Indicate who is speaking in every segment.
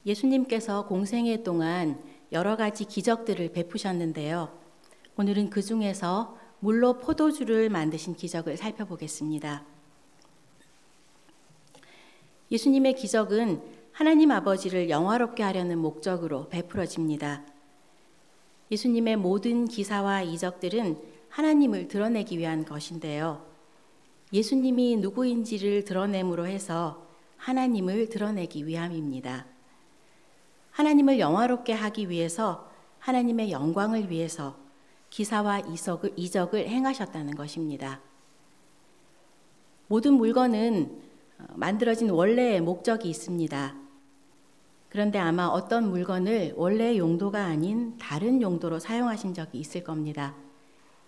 Speaker 1: 예수님께서 공생애 동안 여러 가지 기적들을 베푸셨는데요. 오늘은 그 중에서 물로 포도주를 만드신 기적을 살펴보겠습니다. 예수님의 기적은 하나님 아버지를 영화롭게 하려는 목적으로 베풀어집니다. 예수님의 모든 기사와 이적들은 하나님을 드러내기 위한 것인데요. 예수님이 누구인지를 드러냄으로 해서 하나님을 드러내기 위함입니다. 하나님을 영화롭게 하기 위해서, 하나님의 영광을 위해서 기사와 이적을 행하셨다는 것입니다. 모든 물건은 만들어진 원래의 목적이 있습니다. 그런데 아마 어떤 물건을 원래의 용도가 아닌 다른 용도로 사용하신 적이 있을 겁니다.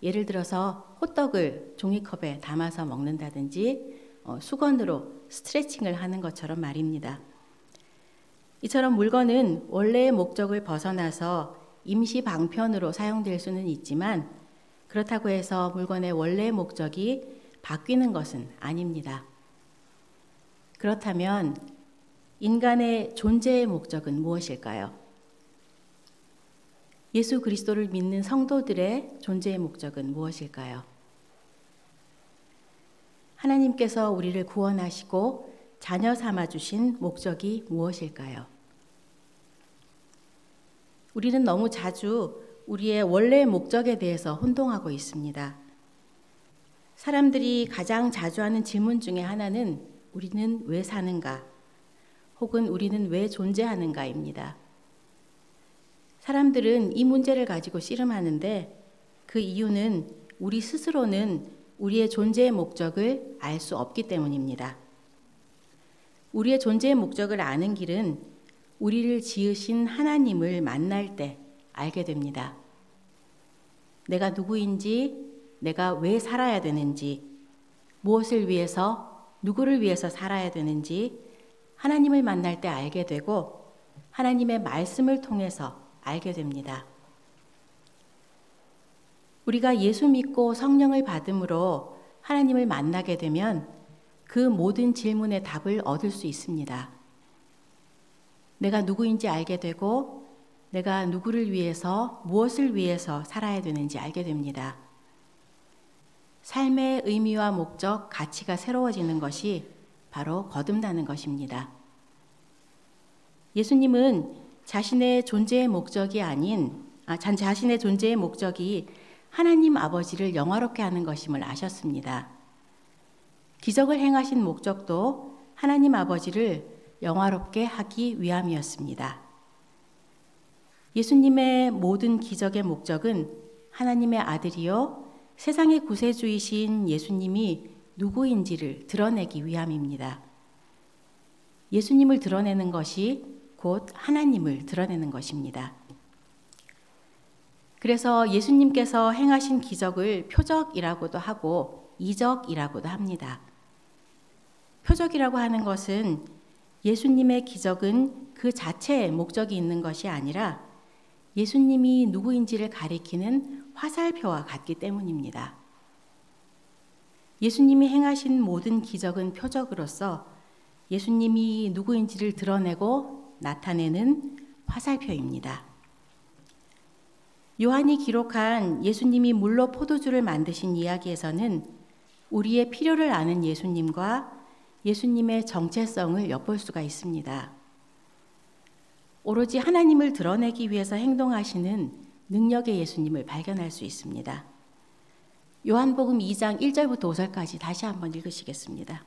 Speaker 1: 예를 들어서 호떡을 종이컵에 담아서 먹는다든지 수건으로 스트레칭을 하는 것처럼 말입니다. 이처럼 물건은 원래의 목적을 벗어나서 임시 방편으로 사용될 수는 있지만 그렇다고 해서 물건의 원래의 목적이 바뀌는 것은 아닙니다. 그렇다면 인간의 존재의 목적은 무엇일까요? 예수 그리스도를 믿는 성도들의 존재의 목적은 무엇일까요? 하나님께서 우리를 구원하시고 자녀 삼아 주신 목적이 무엇일까요? 우리는 너무 자주 우리의 원래의 목적에 대해서 혼동하고 있습니다. 사람들이 가장 자주 하는 질문 중에 하나는 우리는 왜 사는가? 혹은 우리는 왜 존재하는가입니다. 사람들은 이 문제를 가지고 씨름하는데 그 이유는 우리 스스로는 우리의 존재의 목적을 알 수 없기 때문입니다. 우리의 존재의 목적을 아는 길은 우리를 지으신 하나님을 만날 때 알게 됩니다. 내가 누구인지, 내가 왜 살아야 되는지, 무엇을 위해서, 누구를 위해서 살아야 되는지 하나님을 만날 때 알게 되고 하나님의 말씀을 통해서 알게 됩니다. 우리가 예수 믿고 성령을 받음으로 하나님을 만나게 되면 그 모든 질문의 답을 얻을 수 있습니다. 내가 누구인지 알게 되고 내가 누구를 위해서, 무엇을 위해서 살아야 되는지 알게 됩니다. 삶의 의미와 목적, 가치가 새로워지는 것이 바로 거듭나는 것입니다. 예수님은 자신의 존재의 목적이 하나님 아버지를 영화롭게 하는 것임을 아셨습니다. 기적을 행하신 목적도 하나님 아버지를 영화롭게 하기 위함이었습니다. 예수님의 모든 기적의 목적은 하나님의 아들이요 세상의 구세주이신 예수님이 누구인지를 드러내기 위함입니다. 예수님을 드러내는 것이 곧 하나님을 드러내는 것입니다. 그래서 예수님께서 행하신 기적을 표적이라고도 하고 이적이라고도 합니다. 표적이라고 하는 것은 예수님의 기적은 그 자체에 목적이 있는 것이 아니라 예수님이 누구인지를 가리키는 화살표와 같기 때문입니다. 예수님이 행하신 모든 기적은 표적으로서 예수님이 누구인지를 드러내고 나타내는 화살표입니다. 요한이 기록한 예수님이 물로 포도주를 만드신 이야기에서는 우리의 필요를 아는 예수님과 예수님의 정체성을 엿볼 수가 있습니다. 오로지 하나님을 드러내기 위해서 행동하시는 능력의 예수님을 발견할 수 있습니다. 요한복음 2장 1절부터 5절까지 다시 한번 읽으시겠습니다.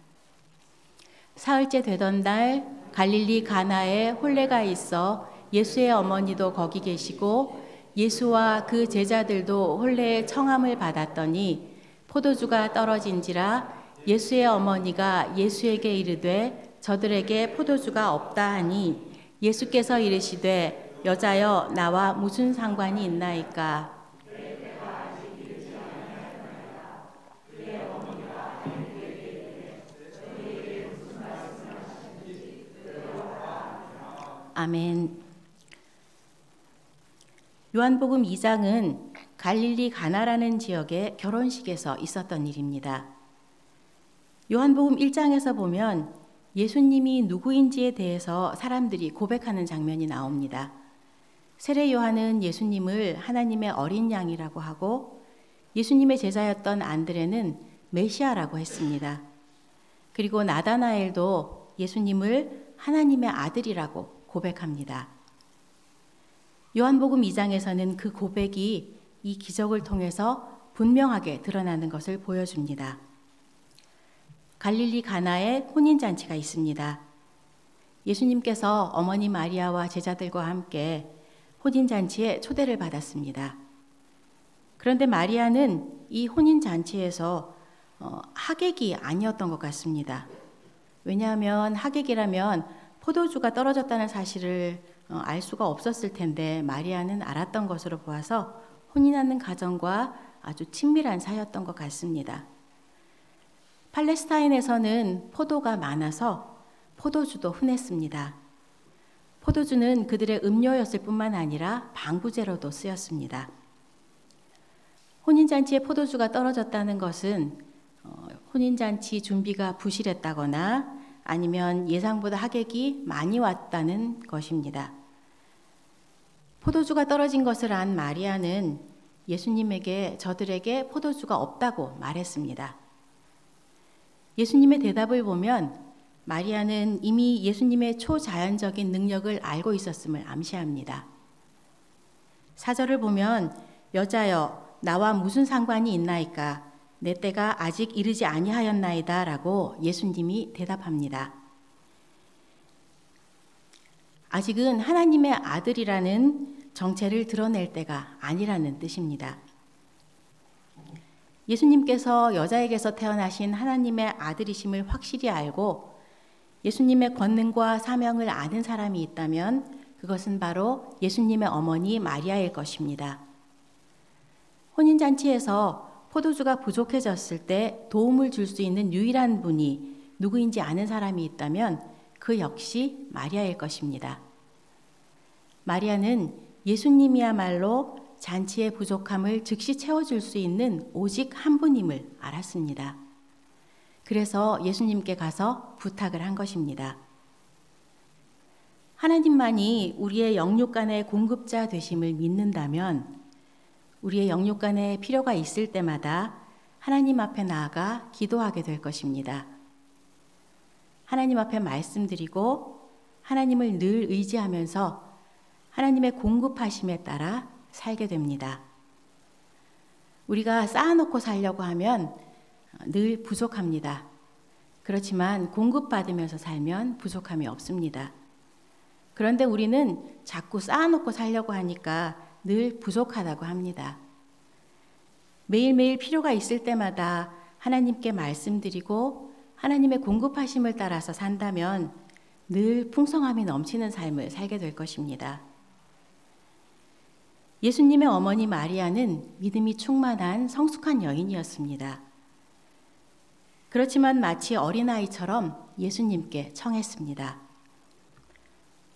Speaker 1: 사흘째 되던 날 갈릴리 가나에 혼례가 있어 예수의 어머니도 거기 계시고 예수와 그 제자들도 혼례의 청함을 받았더니 포도주가 떨어진지라 예수의 어머니가 예수에게 이르되 저들에게 포도주가 없다 하니 예수께서 이르시되 여자여 나와 무슨 상관이 있나이까. 아멘. 요한복음 2장은 갈릴리 가나라는 지역의 결혼식에서 있었던 일입니다. 요한복음 1장에서 보면 예수님이 누구인지에 대해서 사람들이 고백하는 장면이 나옵니다. 세례 요한은 예수님을 하나님의 어린 양이라고 하고 예수님의 제자였던 안드레는 메시아라고 했습니다. 그리고 나다나엘도 예수님을 하나님의 아들이라고 고백합니다. 요한복음 2장에서는 그 고백이 이 기적을 통해서 분명하게 드러나는 것을 보여줍니다. 갈릴리 가나에 혼인잔치가 있습니다. 예수님께서 어머니 마리아와 제자들과 함께 혼인잔치에 초대를 받았습니다. 그런데 마리아는 이 혼인잔치에서 하객이 아니었던 것 같습니다. 왜냐하면 하객이라면 포도주가 떨어졌다는 사실을 알 수가 없었을 텐데 마리아는 알았던 것으로 보아서 혼인하는 가정과 아주 친밀한 사이였던 것 같습니다. 팔레스타인에서는 포도가 많아서 포도주도 흔했습니다. 포도주는 그들의 음료였을 뿐만 아니라 방부제로도 쓰였습니다. 혼인잔치에 포도주가 떨어졌다는 것은 혼인잔치 준비가 부실했다거나 아니면 예상보다 하객이 많이 왔다는 것입니다. 포도주가 떨어진 것을 안 마리아는 예수님에게 저들에게 포도주가 없다고 말했습니다. 예수님의 대답을 보면 마리아는 이미 예수님의 초자연적인 능력을 알고 있었음을 암시합니다. 4절을 보면 여자여 나와 무슨 상관이 있나이까 내 때가 아직 이르지 아니하였나이다 라고 예수님이 대답합니다. 아직은 하나님의 아들이라는 정체를 드러낼 때가 아니라는 뜻입니다. 예수님께서 여자에게서 태어나신 하나님의 아들이심을 확실히 알고 예수님의 권능과 사명을 아는 사람이 있다면 그것은 바로 예수님의 어머니 마리아일 것입니다. 혼인잔치에서 포도주가 부족해졌을 때 도움을 줄 수 있는 유일한 분이 누구인지 아는 사람이 있다면 그 역시 마리아일 것입니다. 마리아는 예수님이야말로 잔치의 부족함을 즉시 채워줄 수 있는 오직 한 분임을 알았습니다. 그래서 예수님께 가서 부탁을 한 것입니다. 하나님만이 우리의 영육간의 공급자 되심을 믿는다면 우리의 영육간에 필요가 있을 때마다 하나님 앞에 나아가 기도하게 될 것입니다. 하나님 앞에 말씀드리고 하나님을 늘 의지하면서 하나님의 공급하심에 따라 살게 됩니다. 우리가 쌓아놓고 살려고 하면 늘 부족합니다. 그렇지만 공급받으면서 살면 부족함이 없습니다. 그런데 우리는 자꾸 쌓아놓고 살려고 하니까 늘 부족하다고 합니다. 매일매일 필요가 있을 때마다 하나님께 말씀드리고 하나님의 공급하심을 따라서 산다면 늘 풍성함이 넘치는 삶을 살게 될 것입니다. 예수님의 어머니 마리아는 믿음이 충만한 성숙한 여인이었습니다. 그렇지만 마치 어린아이처럼 예수님께 청했습니다.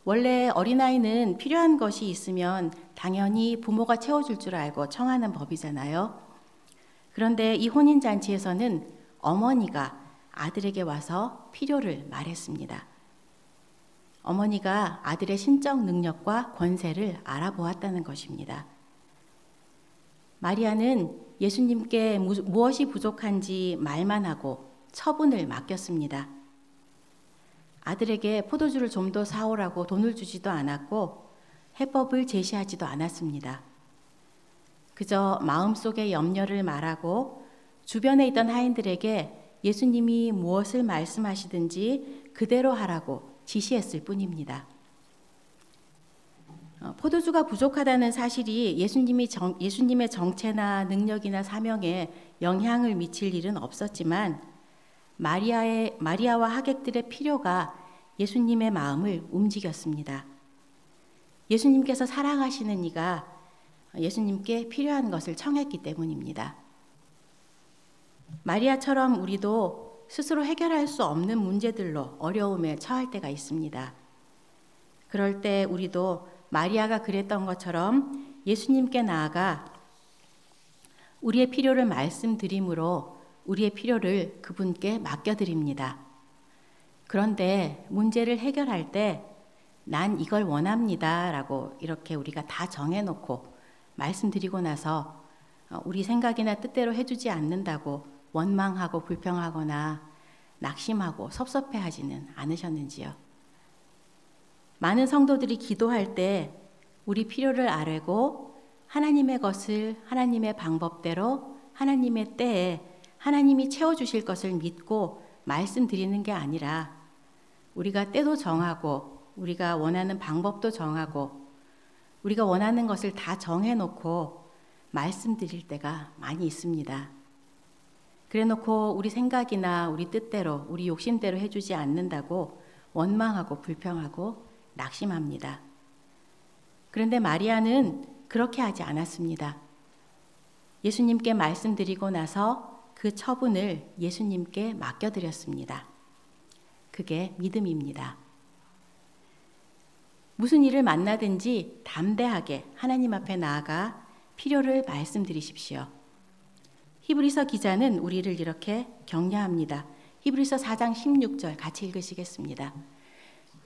Speaker 1: 원래 어린아이는 필요한 것이 있으면 당연히 부모가 채워줄 줄 알고 청하는 법이잖아요. 그런데 이 혼인잔치에서는 어머니가 아들에게 와서 필요를 말했습니다. 어머니가 아들의 신적 능력과 권세를 알아보았다는 것입니다. 마리아는 예수님께 무엇이 부족한지 말만 하고 처분을 맡겼습니다. 아들에게 포도주를 좀 더 사오라고 돈을 주지도 않았고 해법을 제시하지도 않았습니다. 그저 마음속의 염려를 말하고 주변에 있던 하인들에게 예수님이 무엇을 말씀하시든지 그대로 하라고 지시했을 뿐입니다. 포도주가 부족하다는 사실이 예수님의 정체나 능력이나 사명에 영향을 미칠 일은 없었지만 마리아와 하객들의 필요가 예수님의 마음을 움직였습니다. 예수님께서 사랑하시는 이가 예수님께 필요한 것을 청했기 때문입니다. 마리아처럼 우리도 스스로 해결할 수 없는 문제들로 어려움에 처할 때가 있습니다. 그럴 때 우리도 마리아가 그랬던 것처럼 예수님께 나아가 우리의 필요를 말씀드림으로 우리의 필요를 그분께 맡겨드립니다. 그런데 문제를 해결할 때 난 이걸 원합니다 라고 이렇게 우리가 다 정해놓고 말씀드리고 나서 우리 생각이나 뜻대로 해주지 않는다고 원망하고 불평하거나 낙심하고 섭섭해하지는 않으셨는지요? 많은 성도들이 기도할 때 우리 필요를 아뢰고 하나님의 것을 하나님의 방법대로 하나님의 때에 하나님이 채워주실 것을 믿고 말씀드리는 게 아니라 우리가 때도 정하고 우리가 원하는 방법도 정하고 우리가 원하는 것을 다 정해놓고 말씀드릴 때가 많이 있습니다. 그래놓고 우리 생각이나 우리 뜻대로 우리 욕심대로 해주지 않는다고 원망하고 불평하고 낙심합니다. 그런데 마리아는 그렇게 하지 않았습니다. 예수님께 말씀드리고 나서 그 처분을 예수님께 맡겨드렸습니다. 그게 믿음입니다. 무슨 일을 만나든지 담대하게 하나님 앞에 나아가 필요를 말씀드리십시오. 히브리서 기자는 우리를 이렇게 격려합니다. 히브리서 4장 16절 같이 읽으시겠습니다.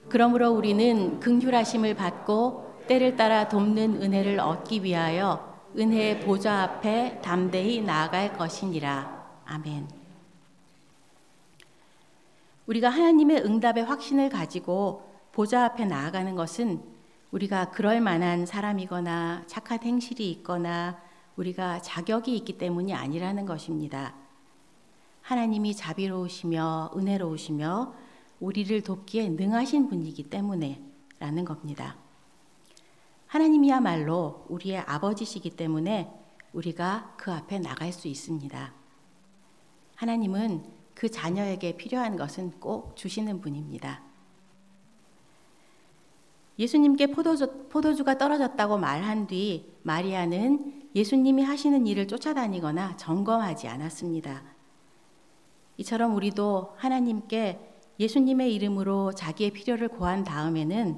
Speaker 1: 그러므로 우리는 긍휼하심을 받고 때를 따라 돕는 은혜를 얻기 위하여 은혜의 보좌 앞에 담대히 나아갈 것이니라. 아멘. 우리가 하나님의 응답의 확신을 가지고 보좌 앞에 나아가는 것은 우리가 그럴 만한 사람이거나 착한 행실이 있거나 우리가 자격이 있기 때문이 아니라는 것입니다. 하나님이 자비로우시며 은혜로우시며 우리를 돕기에 능하신 분이기 때문에 라는 겁니다. 하나님이야말로 우리의 아버지시기 때문에 우리가 그 앞에 나갈 수 있습니다. 하나님은 그 자녀에게 필요한 것은 꼭 주시는 분입니다. 예수님께 포도주가 떨어졌다고 말한 뒤 마리아는 예수님이 하시는 일을 쫓아다니거나 점검하지 않았습니다. 이처럼 우리도 하나님께 예수님의 이름으로 자기의 필요를 고한 다음에는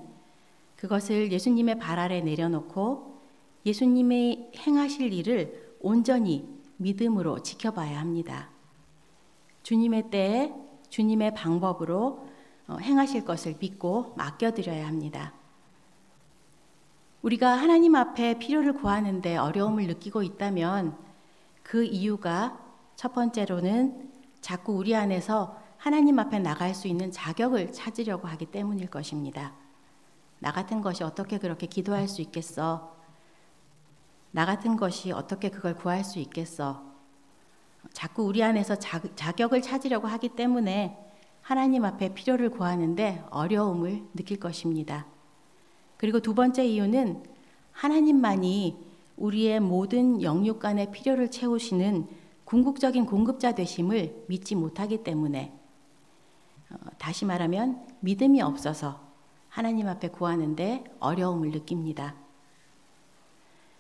Speaker 1: 그것을 예수님의 발 아래 내려놓고 예수님이 행하실 일을 온전히 믿음으로 지켜봐야 합니다. 주님의 때에 주님의 방법으로 행하실 것을 믿고 맡겨드려야 합니다. 우리가 하나님 앞에 필요를 구하는데 어려움을 느끼고 있다면 그 이유가 첫 번째로는 자꾸 우리 안에서 하나님 앞에 나갈 수 있는 자격을 찾으려고 하기 때문일 것입니다. 나 같은 것이 어떻게 그렇게 기도할 수 있겠어? 나 같은 것이 어떻게 그걸 구할 수 있겠어? 자꾸 우리 안에서 자격을 찾으려고 하기 때문에 하나님 앞에 필요를 구하는데 어려움을 느낄 것입니다. 그리고 두 번째 이유는 하나님만이 우리의 모든 영육 간의 필요를 채우시는 궁극적인 공급자 되심을 믿지 못하기 때문에 다시 말하면 믿음이 없어서 하나님 앞에 구하는데 어려움을 느낍니다.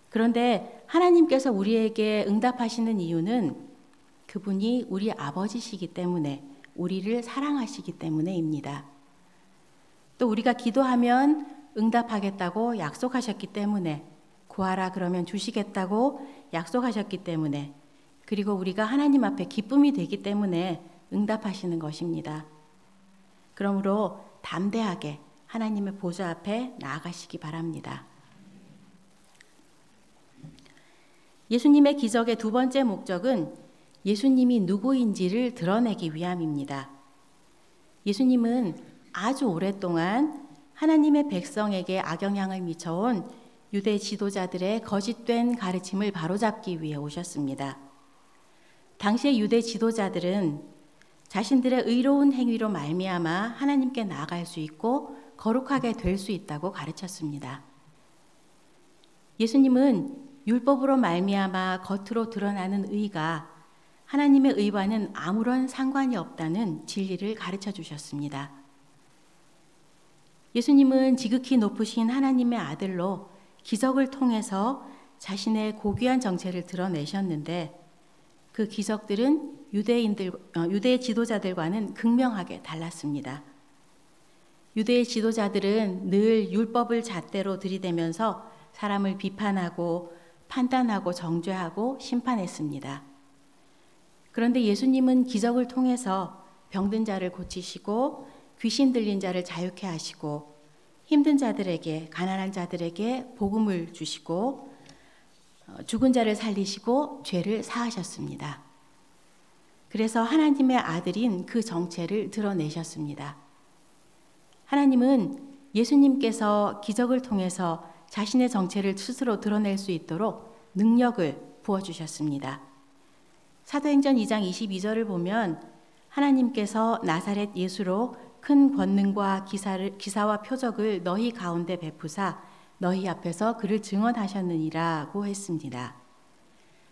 Speaker 1: 그런데 하나님께서 우리에게 응답하시는 이유는 그분이 우리 아버지시기 때문에 우리를 사랑하시기 때문에입니다. 또 우리가 기도하면 응답하겠다고 약속하셨기 때문에 구하라 그러면 주시겠다고 약속하셨기 때문에 그리고 우리가 하나님 앞에 기쁨이 되기 때문에 응답하시는 것입니다. 그러므로 담대하게 하나님의 보좌 앞에 나아가시기 바랍니다. 예수님의 기적의 두 번째 목적은 예수님이 누구인지를 드러내기 위함입니다. 예수님은 아주 오랫동안 하나님의 백성에게 악영향을 미쳐온 유대 지도자들의 거짓된 가르침을 바로잡기 위해 오셨습니다. 당시의 유대 지도자들은 자신들의 의로운 행위로 말미암아 하나님께 나아갈 수 있고 거룩하게 될 수 있다고 가르쳤습니다. 예수님은 율법으로 말미암아 겉으로 드러나는 의가 하나님의 의와는 아무런 상관이 없다는 진리를 가르쳐 주셨습니다. 예수님은 지극히 높으신 하나님의 아들로 기적을 통해서 자신의 고귀한 정체를 드러내셨는데 그 기적들은 유대 지도자들과는 극명하게 달랐습니다. 유대의 지도자들은 늘 율법을 잣대로 들이대면서 사람을 비판하고 판단하고 정죄하고 심판했습니다. 그런데 예수님은 기적을 통해서 병든 자를 고치시고 귀신 들린 자를 자유케 하시고 힘든 자들에게, 가난한 자들에게 복음을 주시고 죽은 자를 살리시고 죄를 사하셨습니다. 그래서 하나님의 아들인 그 정체를 드러내셨습니다. 하나님은 예수님께서 기적을 통해서 자신의 정체를 스스로 드러낼 수 있도록 능력을 부어주셨습니다. 사도행전 2장 22절을 보면 하나님께서 나사렛 예수로 큰 권능과 기사와 표적을 너희 가운데 베푸사 너희 앞에서 그를 증언하셨느니라고 했습니다.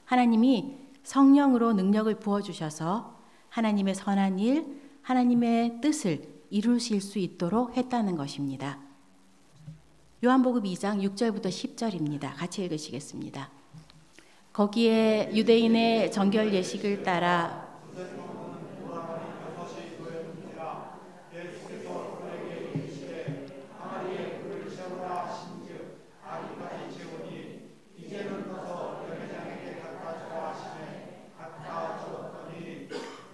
Speaker 1: 하나님이 성령으로 능력을 부어주셔서 하나님의 선한 일, 하나님의 뜻을 이루실 수 있도록 했다는 것입니다. 요한복음 2장 6절부터 10절입니다. 같이 읽으시겠습니다. 거기에 유대인의 정결 예식을 따라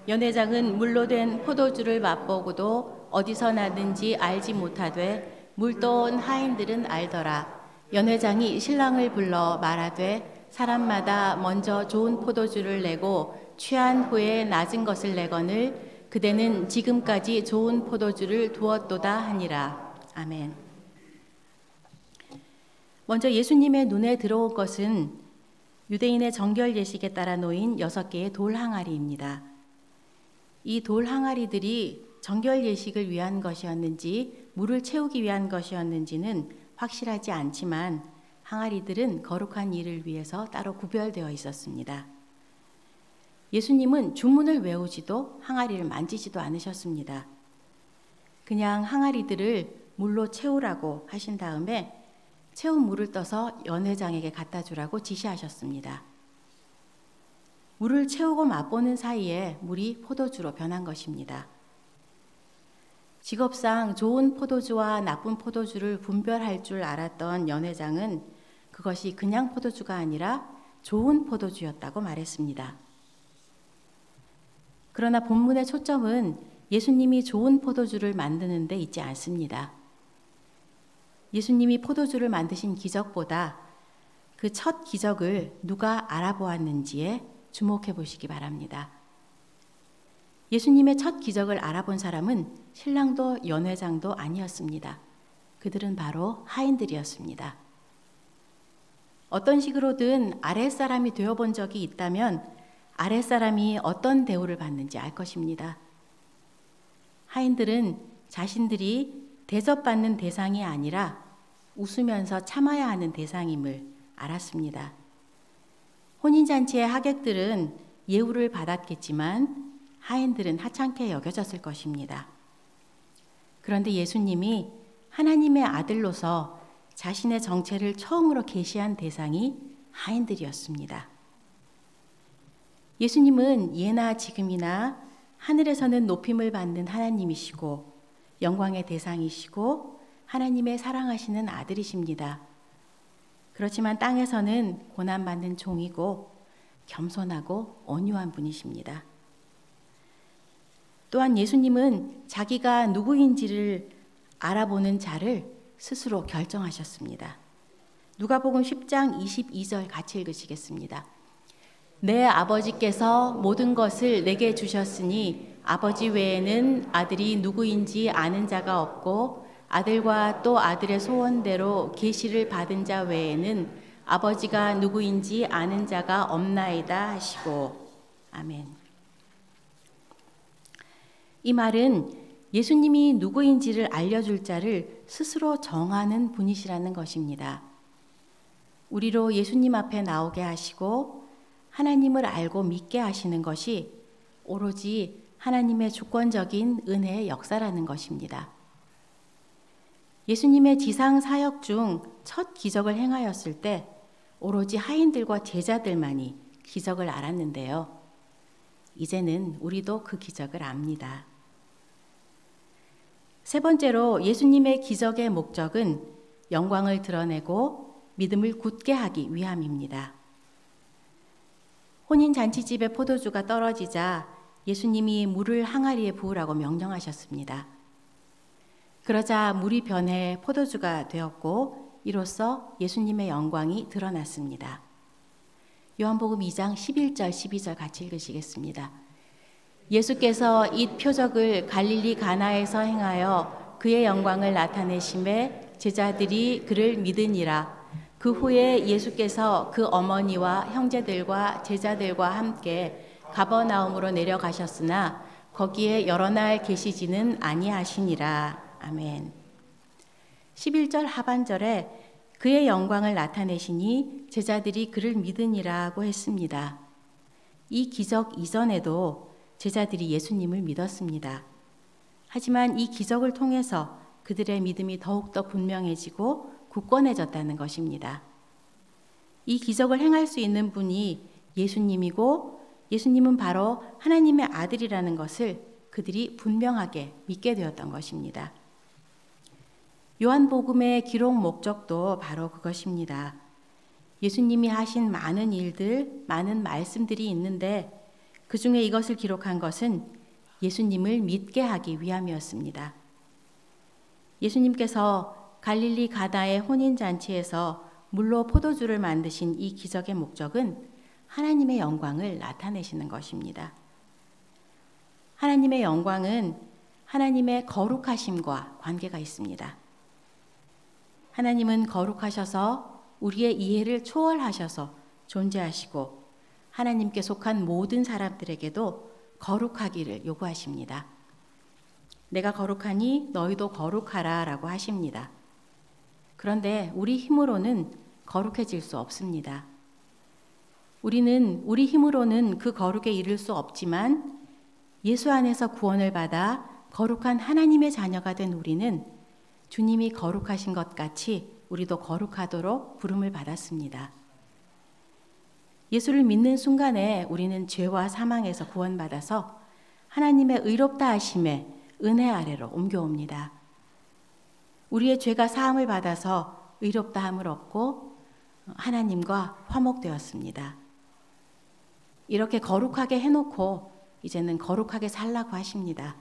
Speaker 1: 연회장은 물로 된 포도주를 맛보고도 어디서 났는지 알지 못하되 물떠온 하인들은 알더라. 연회장이 신랑을 불러 말하되 사람마다 먼저 좋은 포도주를 내고 취한 후에 낮은 것을 내거늘 그대는 지금까지 좋은 포도주를 두었도다 하니라. 아멘. 먼저 예수님의 눈에 들어온 것은 유대인의 정결 예식에 따라 놓인 6개의 돌 항아리입니다. 이 돌 항아리들이 정결 예식을 위한 것이었는지 물을 채우기 위한 것이었는지는 확실하지 않지만 항아리들은 거룩한 일을 위해서 따로 구별되어 있었습니다. 예수님은 주문을 외우지도 항아리를 만지지도 않으셨습니다. 그냥 항아리들을 물로 채우라고 하신 다음에 채운 물을 떠서 연회장에게 갖다 주라고 지시하셨습니다. 물을 채우고 맛보는 사이에 물이 포도주로 변한 것입니다. 직업상 좋은 포도주와 나쁜 포도주를 분별할 줄 알았던 연회장은 그것이 그냥 포도주가 아니라 좋은 포도주였다고 말했습니다. 그러나 본문의 초점은 예수님이 좋은 포도주를 만드는 데 있지 않습니다. 예수님이 포도주를 만드신 기적보다 그 첫 기적을 누가 알아보았는지에 주목해 보시기 바랍니다. 예수님의 첫 기적을 알아본 사람은 신랑도 연회장도 아니었습니다. 그들은 바로 하인들이었습니다. 어떤 식으로든 아랫사람이 되어본 적이 있다면 아랫사람이 어떤 대우를 받는지 알 것입니다. 하인들은 자신들이 대접받는 대상이 아니라 웃으면서 참아야 하는 대상임을 알았습니다. 혼인잔치의 하객들은 예우를 받았겠지만 하인들은 하찮게 여겨졌을 것입니다. 그런데 예수님이 하나님의 아들로서 자신의 정체를 처음으로 계시한 대상이 하인들이었습니다. 예수님은 예나 지금이나 하늘에서는 높임을 받는 하나님이시고 영광의 대상이시고 하나님의 사랑하시는 아들이십니다. 그렇지만 땅에서는 고난받는 종이고 겸손하고 온유한 분이십니다. 또한 예수님은 자기가 누구인지를 알아보는 자를 스스로 결정하셨습니다. 누가복음 10장 22절 같이 읽으시겠습니다. 내 아버지께서 모든 것을 내게 주셨으니 아버지 외에는 아들이 누구인지 아는 자가 없고 아들과 또 아들의 소원대로 계시를 받은 자 외에는 아버지가 누구인지 아는 자가 없나이다 하시고 아멘. 이 말은 예수님이 누구인지를 알려줄 자를 스스로 정하는 분이시라는 것입니다. 우리로 예수님 앞에 나오게 하시고 하나님을 알고 믿게 하시는 것이 오로지 하나님의 주권적인 은혜의 역사라는 것입니다. 예수님의 지상 사역 중 첫 기적을 행하였을 때 오로지 하인들과 제자들만이 기적을 알았는데요. 이제는 우리도 그 기적을 압니다. 세 번째로 예수님의 기적의 목적은 영광을 드러내고 믿음을 굳게 하기 위함입니다. 혼인잔치집에 포도주가 떨어지자 예수님이 물을 항아리에 부으라고 명령하셨습니다. 그러자 물이 변해 포도주가 되었고 이로써 예수님의 영광이 드러났습니다. 요한복음 2장 11절 12절 같이 읽으시겠습니다. 예수께서 이 표적을 갈릴리 가나에서 행하여 그의 영광을 나타내심에 제자들이 그를 믿으니라. 그 후에 예수께서 그 어머니와 형제들과 제자들과 함께 가버나움으로 내려가셨으나 거기에 여러 날 계시지는 아니하시니라. 아멘. 11절 하반절에 그의 영광을 나타내시니 제자들이 그를 믿으니라고 했습니다. 이 기적 이전에도 제자들이 예수님을 믿었습니다. 하지만 이 기적을 통해서 그들의 믿음이 더욱더 분명해지고 굳건해졌다는 것입니다. 이 기적을 행할 수 있는 분이 예수님이고 예수님은 바로 하나님의 아들이라는 것을 그들이 분명하게 믿게 되었던 것입니다. 요한복음의 기록 목적도 바로 그것입니다. 예수님이 하신 많은 일들, 많은 말씀들이 있는데 그 중에 이것을 기록한 것은 예수님을 믿게 하기 위함이었습니다. 예수님께서 갈릴리 가나의 혼인잔치에서 물로 포도주를 만드신 이 기적의 목적은 하나님의 영광을 나타내시는 것입니다. 하나님의 영광은 하나님의 거룩하심과 관계가 있습니다. 하나님은 거룩하셔서 우리의 이해를 초월하셔서 존재하시고 하나님께 속한 모든 사람들에게도 거룩하기를 요구하십니다. 내가 거룩하니 너희도 거룩하라 라고 하십니다. 그런데 우리 힘으로는 거룩해질 수 없습니다. 우리 힘으로는 그 거룩에 이를 수 없지만 예수 안에서 구원을 받아 거룩한 하나님의 자녀가 된 우리는 주님이 거룩하신 것 같이 우리도 거룩하도록 부름을 받았습니다. 예수를 믿는 순간에 우리는 죄와 사망에서 구원받아서 하나님의 의롭다 하심에 은혜 아래로 옮겨옵니다. 우리의 죄가 사함을 받아서 의롭다 함을 얻고 하나님과 화목되었습니다. 이렇게 거룩하게 해놓고 이제는 거룩하게 살라고 하십니다.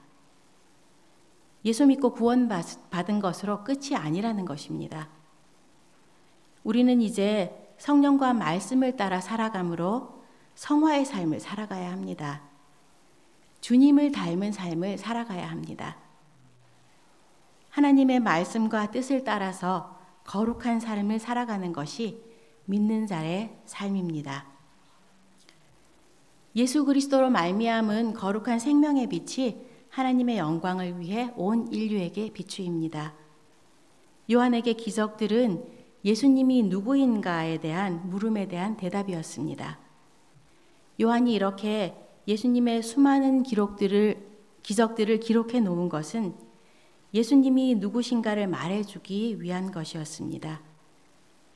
Speaker 1: 예수 믿고 구원받은 것으로 끝이 아니라는 것입니다. 우리는 이제 성령과 말씀을 따라 살아감으로 성화의 삶을 살아가야 합니다. 주님을 닮은 삶을 살아가야 합니다. 하나님의 말씀과 뜻을 따라서 거룩한 삶을 살아가는 것이 믿는 자의 삶입니다. 예수 그리스도로 말미암은 거룩한 생명의 빛이 하나님의 영광을 위해 온 인류에게 비추입니다. 요한에게 기적들은 예수님이 누구인가에 대한 물음에 대한 대답이었습니다. 요한이 이렇게 예수님의 수많은 기적들을 기록해 놓은 것은 예수님이 누구신가를 말해주기 위한 것이었습니다.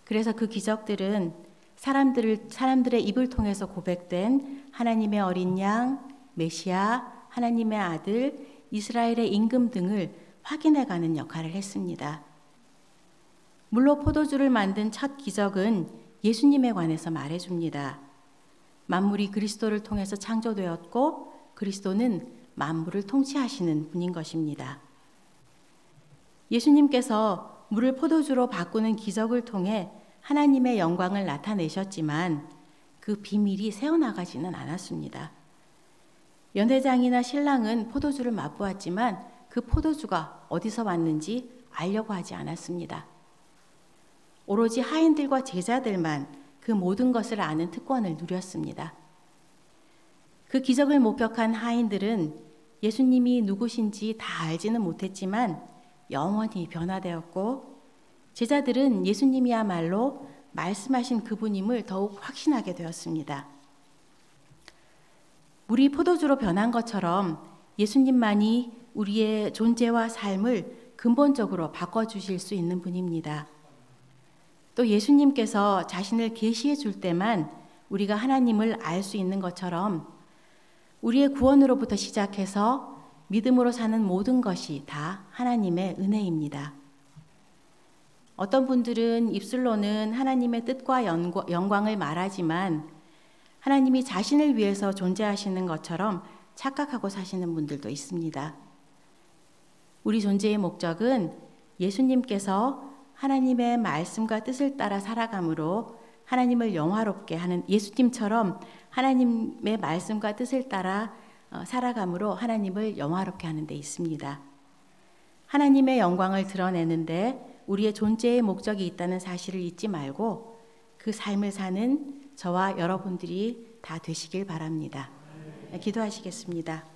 Speaker 1: 그래서 그 기적들은 사람들의 입을 통해서 고백된 하나님의 어린 양, 메시아, 하나님의 아들, 이스라엘의 임금 등을 확인해가는 역할을 했습니다. 물로 포도주를 만든 첫 기적은 예수님에 관해서 말해줍니다. 만물이 그리스도를 통해서 창조되었고 그리스도는 만물을 통치하시는 분인 것입니다. 예수님께서 물을 포도주로 바꾸는 기적을 통해 하나님의 영광을 나타내셨지만 그 비밀이 새어나가지는 않았습니다. 연회장이나 신랑은 포도주를 맛보았지만 그 포도주가 어디서 왔는지 알려고 하지 않았습니다. 오로지 하인들과 제자들만 그 모든 것을 아는 특권을 누렸습니다. 그 기적을 목격한 하인들은 예수님이 누구신지 다 알지는 못했지만 영원히 변화되었고 제자들은 예수님이야말로 말씀하신 그분임을 더욱 확신하게 되었습니다. 물이 포도주로 변한 것처럼 예수님만이 우리의 존재와 삶을 근본적으로 바꿔주실 수 있는 분입니다. 또 예수님께서 자신을 계시해 줄 때만 우리가 하나님을 알 수 있는 것처럼 우리의 구원으로부터 시작해서 믿음으로 사는 모든 것이 다 하나님의 은혜입니다. 어떤 분들은 입술로는 하나님의 뜻과 영광을 말하지만 하나님이 자신을 위해서 존재하시는 것처럼 착각하고 사시는 분들도 있습니다. 우리 존재의 목적은 예수님께서 하나님의 말씀과 뜻을 따라 살아감으로 하나님을 영화롭게 하는, 예수님처럼 하나님의 말씀과 뜻을 따라 살아감으로 하나님을 영화롭게 하는 데 있습니다. 하나님의 영광을 드러내는데 우리의 존재의 목적이 있다는 사실을 잊지 말고 그 삶을 사는 저와 여러분들이 다 되시길 바랍니다. 기도하시겠습니다.